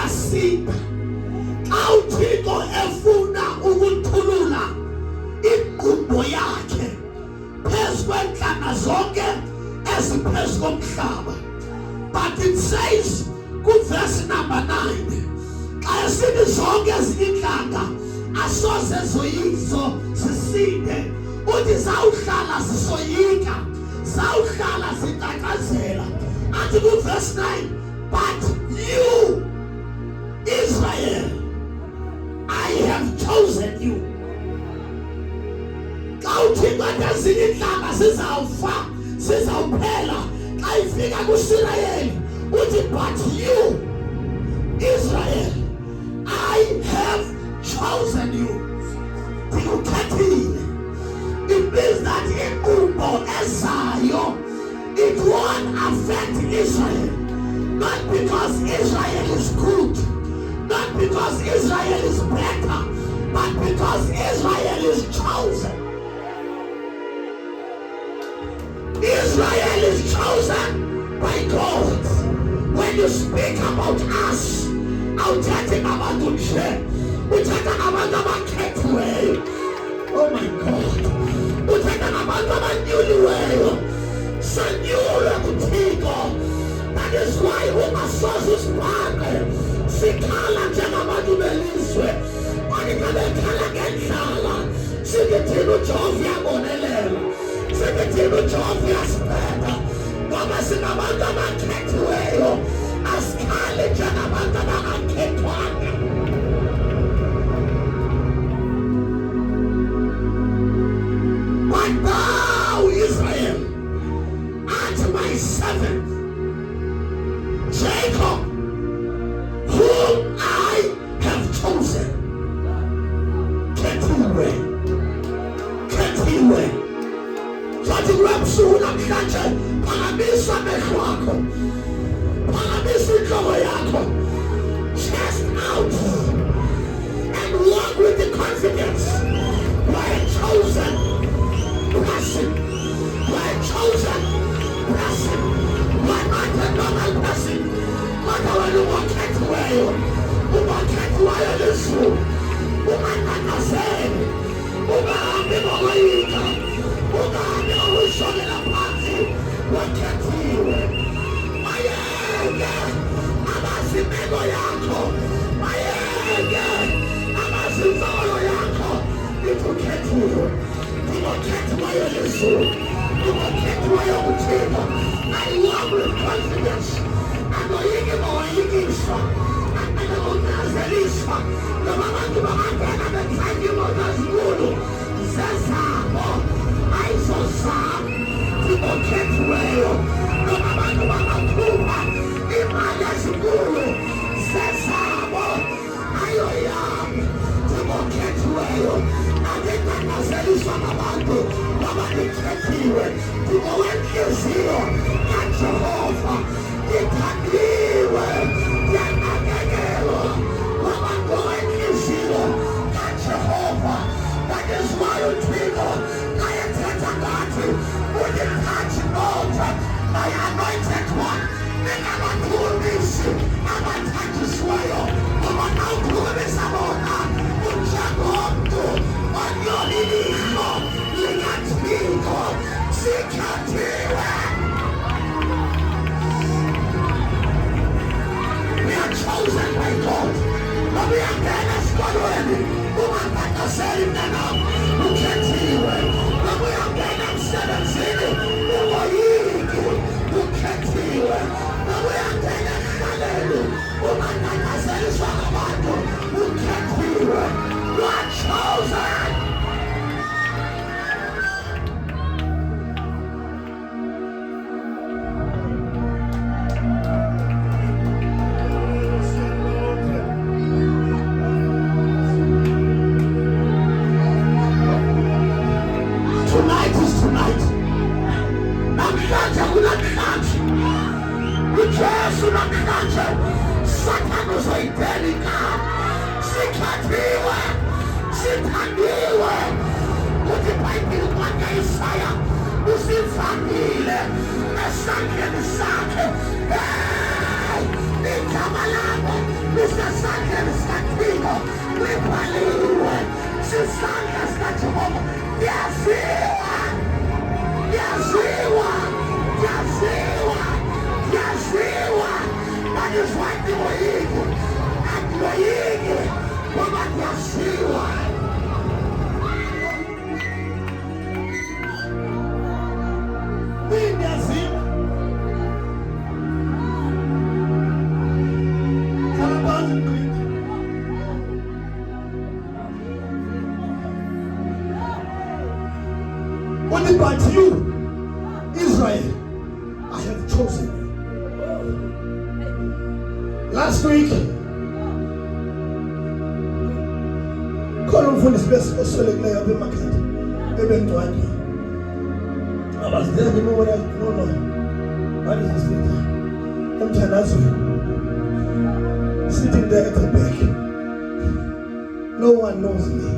uyasinda. Xa uThixo efuna ukuthulula inkqubo yakhe phezu kweentlanga zonke eziphezu komhlaba. But it says kuverse number 9, xa esithi zonke ezinye iintlanga asoze zisinde, uthi zawuhlala zisoyika, zawuhlala zitatazela. Athi kuverse 9, but you, Israel, I have chosen you. Xa uThixo athi ezinye iintlanga zizawufa, zizawuphela, xa ifika kuIsirayeli uthi but you, Israel, I have chosen you. Ndikukhethile. It means that inkqubo ezayo, it won't affect Israel. Not because Israel is good, not because Israel is better, but because Israel is chosen. Israel is chosen by God. When you speak about us, awuthathi abantu nje, uthatha abantu abakhethiweyo. Oh my God. Uthatha abantu abanyuliweyo. Sanyulwe kuThixo. That is why ungasoze usibhaqe sikhala njengabantu belizwe. Kodwa bekhala ngendlala. Sithi thina uJehova uyabonelela. Sithi thina uJehova uyasibheka. Ngoba singabantu abakhethiweyo. Asikhale njengabantu abangakhethwanga. But thou, Israel, art my servant, Jacob, whom I have chosen. Kethiwe. Zathi kulebusuku namhlanje, phakamisa amehlo akho, phakamisa inhloko yakho, chest out, and walk with the confidence. You are a chosen person. You are a chosen person. You are not a normal person. Kodwa wena ungakhethiweyo, ungakhethiweyo lizulu, ungananazeli, ungahambi ngokoyika, ungahambi ngokuyishonela phansi, wakhethiwe. Mayeke abazi imeko yakho, mayeke abazi inzolo yakho, ithi ukhethiwe. Ungakhethiweyo lizulu, ungakhethiweyo kuThixo. I walk with confidence. Anoyiki ngoyikiswa, angeke ngokunazeliswa, ngoba abantu bangangena bethenga imoto ezinkulu zezabo, ayizozabo. Ungakhethiweyo, ngoba abantu bangakhupha imali ezinkulu zezabo, ayoyami. Ungakhethiweyo, angekanazeliswa ngabantu, ngoba nikhethiwe. Ngokwenhliziyo kaJehova ngithandiwe, ngiyanakekelwa, ngoba ngokwenhliziyo kaJehova. That is why uThixo ayethetha ngathi, uthi touch not my anointed one. Ningabakhulumisi abathanjisiweyo, ngoba xa ukhulumisa bona unjengomntu onyolilihlo likaThixo. Sikhethiwe. We are chosen by God. Ngoba uyangena esikolweni, ungatatazeli mntanam, ukhethiwe. Ngoba uyangena emsebenzini, ungoyiki, ukhethiwe. Ngoba uyangena ekuhlaleni, ungatatazeliswa ngabantu, ukhethiwe. You are chosen. Tonight is tonight. Namhlanje kunamhlanje. uJesu namhlanje Satan uzoyidela igama. Sikhethiwe, sithandiwe. Uthi iBhayibheli kwaNyesaya usivamile esandleni sakhe. Igama lakho sakhe sikaThixo libhaliwe sisandla sikaJehova. Yaziwa, yaziwa, yaziwa, yaziwa. That is why ndiyoyiki, andiyoyiki ngoba yaziwa. Ndiyaziwa. Only but you, Israel, I have chosen you. Last week, calling for this best select lay up in market. I was there, you know what I no. What is this thing? I'm Tanazwe. Sitting there at the back. No one knows me.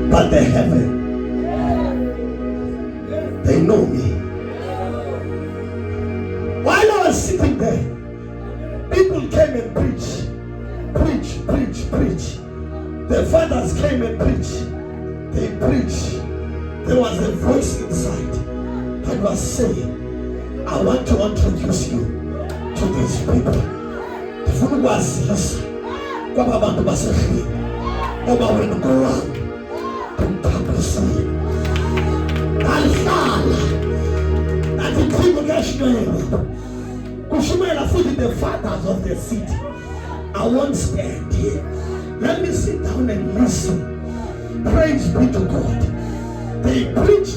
But the heaven, they know me. While I was sitting there, people came and preached. Preach. The fathers came and preached. They preached. There was a voice inside that was saying, I want to introduce you to these people. Funa kwazisa kwaba bantu basehlile oba wena ngowami kumthambisile. Alihlala nathi kashwele kushumayela futhi the fathers of the city. I won't stand here. Let me sit down and listen. Praise be to God. They preach.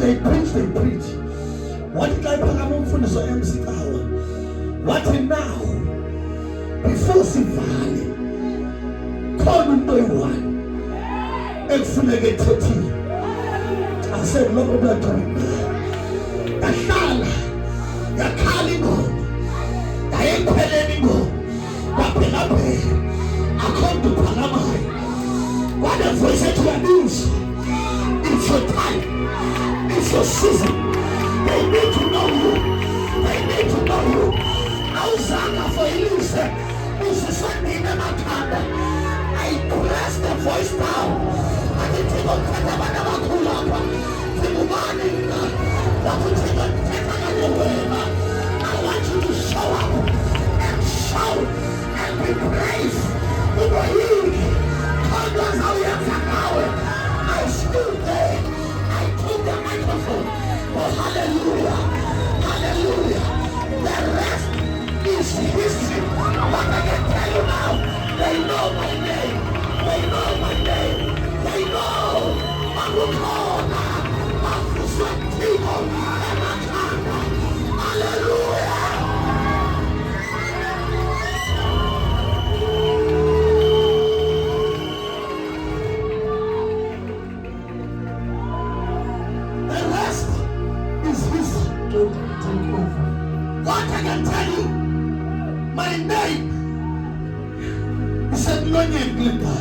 What did I put from the MC hour? What now? Before Sivali, call me one. Exfulate 30. I said, look what I'm doing. You're calling God. I ain't telling God. I come to Panama. What if we say to the news? It's your time. It's your season. They need to know you. They need to know you. Auzanga for you, sir. This is something in my hand. I press the voice down. I didn't take on Katabanaba. The money. I want you to show up and shout and be praised. Over you. God knows how you have power. I stood there. I took the microphone. Oh, hallelujah. Hallelujah. The rest is history. But I can tell you now, they know my name. They know my name. They know Marukona, Marusatiko, and Matana. Hallelujah. What I can tell you, my name is Edlonia Glinda.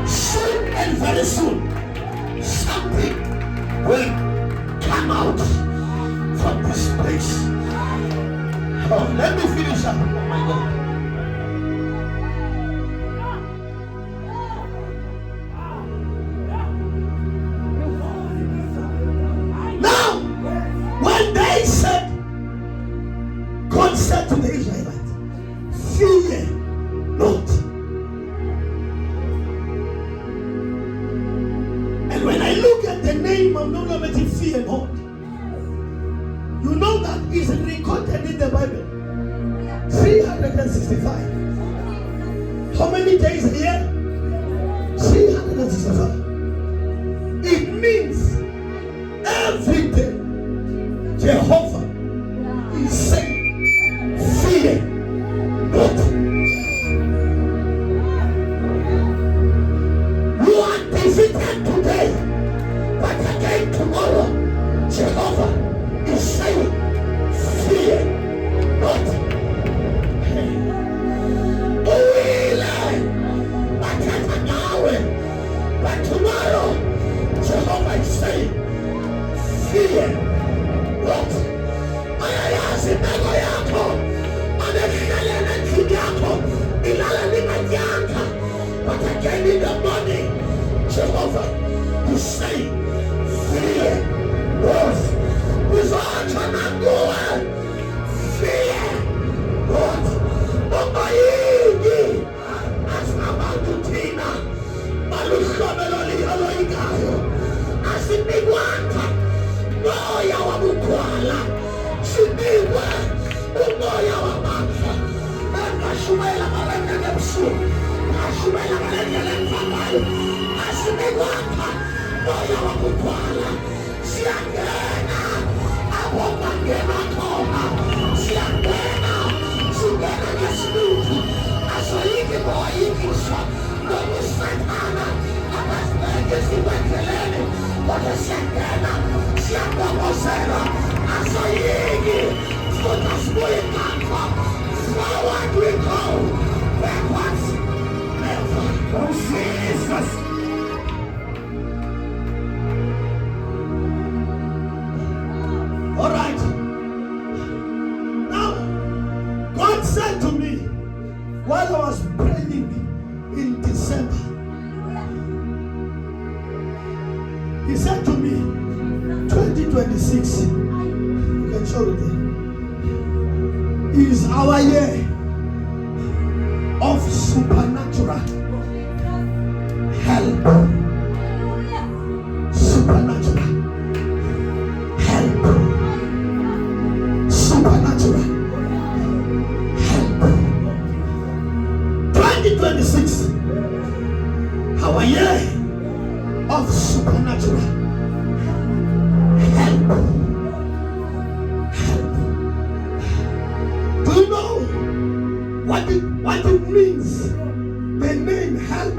Soon and very soon, something will come out from this place. Oh, let me finish up. Oh my God. Said to the Israelites, fear not. And when I look at the name of Nonameti, fear not, you know that is recorded in the Bible. 365. How many days a year? 365. It means every day Jehovah is saying, fear not. You are defeated today, but again tomorrow, Jehovah is saying, fear not. But tomorrow, Jehovah is saying, fear not. I ask say, fear what? Uzochanagoa. Fear what? Omayigi. Asnabadutina. Malushabeloli aloigayo. Asinigwanta. Moya wa bukwala. Sinigwa. Umoya wa manfa. Nakashumela malenge nepsu. Nakashumela malenge nepfamayo. Asinigwanta. Moya wa bukwala. Siangena. Abomangena kona. Siangena. Singena nesimutu. Asoyiki boyiki sa. Nomu satana. Abasnege siwekelele. Wata siangena. Siangomosera. Asoyiki. Forward we go. Backwards. Never. Oh, Jesus. All right. Now, God said to me while I was praying in December, He said to me, 2026, you can show it there, is our year of supernatural help. Supernatural help. Supernatural help. 2026, our year of supernatural help. Do you know what it means? The name help.